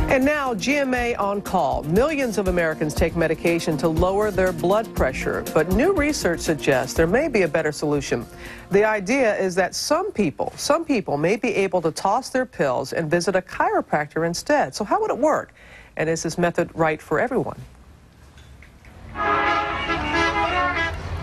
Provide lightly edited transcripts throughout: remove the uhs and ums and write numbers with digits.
And now, GMA on call. Millions of Americans take medication to lower their blood pressure, but new research suggests there may be a better solution. The idea is that some people may be able to toss their pills and visit a chiropractor instead. So how would it work? And is this method right for everyone?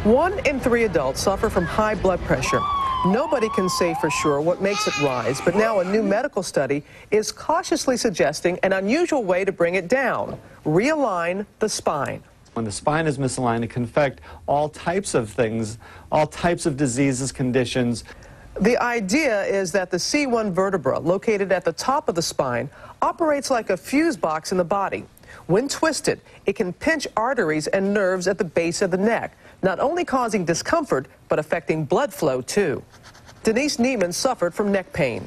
1 in 3 adults suffer from high blood pressure. Nobody can say for sure what makes it rise, but now a new medical study is cautiously suggesting an unusual way to bring it down: realign the spine. When the spine is misaligned, it can affect all types of things, all types of diseases, conditions. The idea is that the C1 vertebra, located at the top of the spine, operates like a fuse box in the body. When twisted, it can pinch arteries and nerves at the base of the neck, not only causing discomfort, but affecting blood flow, too. Denise Neiman suffered from neck pain.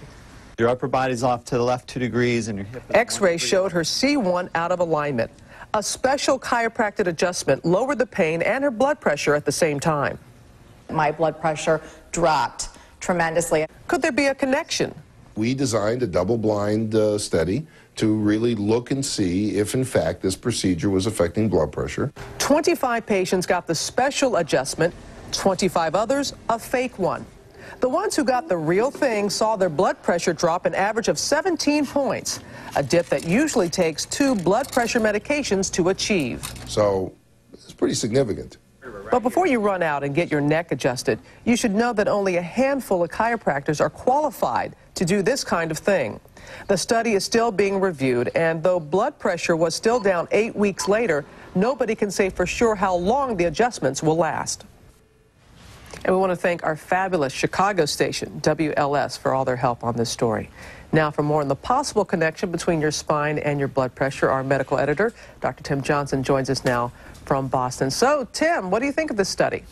Your upper body's off to the left 2 degrees and your hip... X-rays showed her C1 out of alignment. A special chiropractic adjustment lowered the pain and her blood pressure at the same time. My blood pressure dropped tremendously. Could there be a connection? We designed a double-blind study to really look and see if, in fact, this procedure was affecting blood pressure. 25 patients got the special adjustment, 25 others a fake one. The ones who got the real thing saw their blood pressure drop an average of 17 points, a dip that usually takes 2 blood pressure medications to achieve. So it's pretty significant. But before you run out and get your neck adjusted, you should know that only a handful of chiropractors are qualified to do this kind of thing. The study is still being reviewed, and though blood pressure was still down 8 weeks later, nobody can say for sure how long the adjustments will last. And we want to thank our fabulous Chicago station, WLS, for all their help on this story. Now, for more on the possible connection between your spine and your blood pressure, our medical editor, Dr. Tim Johnson, joins us now from Boston. So, Tim, what do you think of this study?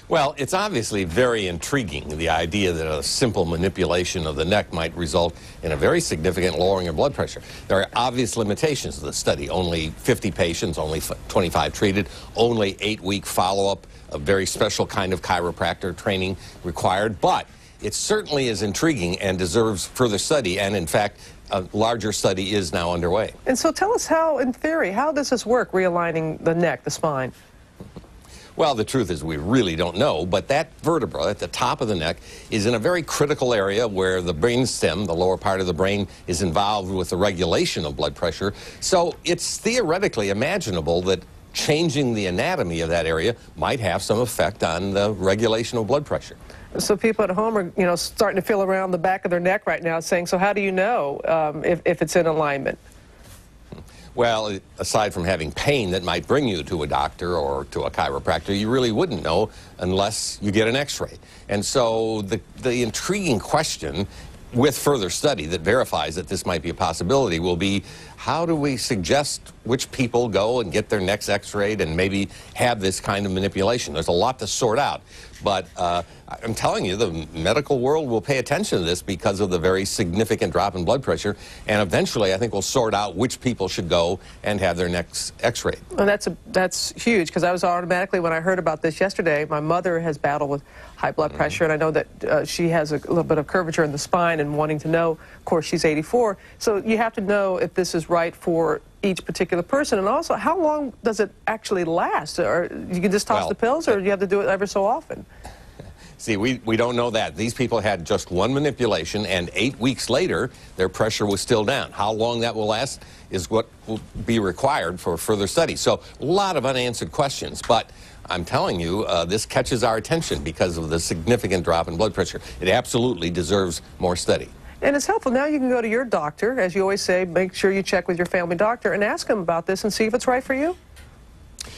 Well, it's obviously very intriguing, the idea that a simple manipulation of the neck might result in a very significant lowering of blood pressure. There are obvious limitations to the study. Only 50 patients, only 25 treated, only 8-week follow-up, a very special kind of chiropractor training required. But it certainly is intriguing and deserves further study. And, in fact, a larger study is now underway. And so tell us how, in theory, how does this work, realigning the neck, the spine? Well, the truth is we really don't know, but that vertebra at the top of the neck is in a very critical area where the brain stem, the lower part of the brain, is involved with the regulation of blood pressure. So it's theoretically imaginable that changing the anatomy of that area might have some effect on the regulation of blood pressure. So people at home are, starting to feel around the back of their neck right now saying, so how do you know if it's in alignment? Well, aside from having pain that might bring you to a doctor or to a chiropractor, you really wouldn't know unless you get an X-ray. And so the intriguing question, with further study that verifies that this might be a possibility, will be how do we suggest which people go and get their necks X-rayed and maybe have this kind of manipulation? There's a lot to sort out. But I'm telling you, the medical world will pay attention to this because of the very significant drop in blood pressure. And eventually, I think we'll sort out which people should go and have their necks X-rayed. Well, that's huge, because I was automatically, when I heard about this yesterday, my mother has battled with high blood pressure, and I know that she has a little bit of curvature in the spine and wanting to know, of course, she's 84. So you have to know if this is right for each particular person, and also how long does it actually last? Or you can just toss the pills, or do you have to do it ever so often? See, we don't know that. These people had just one manipulation, and 8 weeks later, their pressure was still down. How long that will last is what will be required for further study. So a lot of unanswered questions, but I'm telling you, this catches our attention because of the significant drop in blood pressure. It absolutely deserves more study. And it's helpful. Now you can go to your doctor, as you always say, make sure you check with your family doctor and ask them about this and see if it's right for you.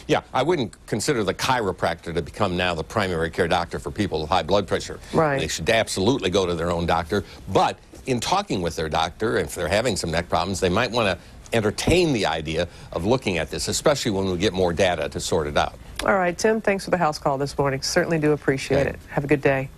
Yeah, I wouldn't consider the chiropractor to become now the primary care doctor for people with high blood pressure. Right. They should absolutely go to their own doctor. But in talking with their doctor, if they're having some neck problems, they might want to entertain the idea of looking at this, especially when we get more data to sort it out. All right, Tim, thanks for the house call this morning. Certainly do appreciate it. Have a good day.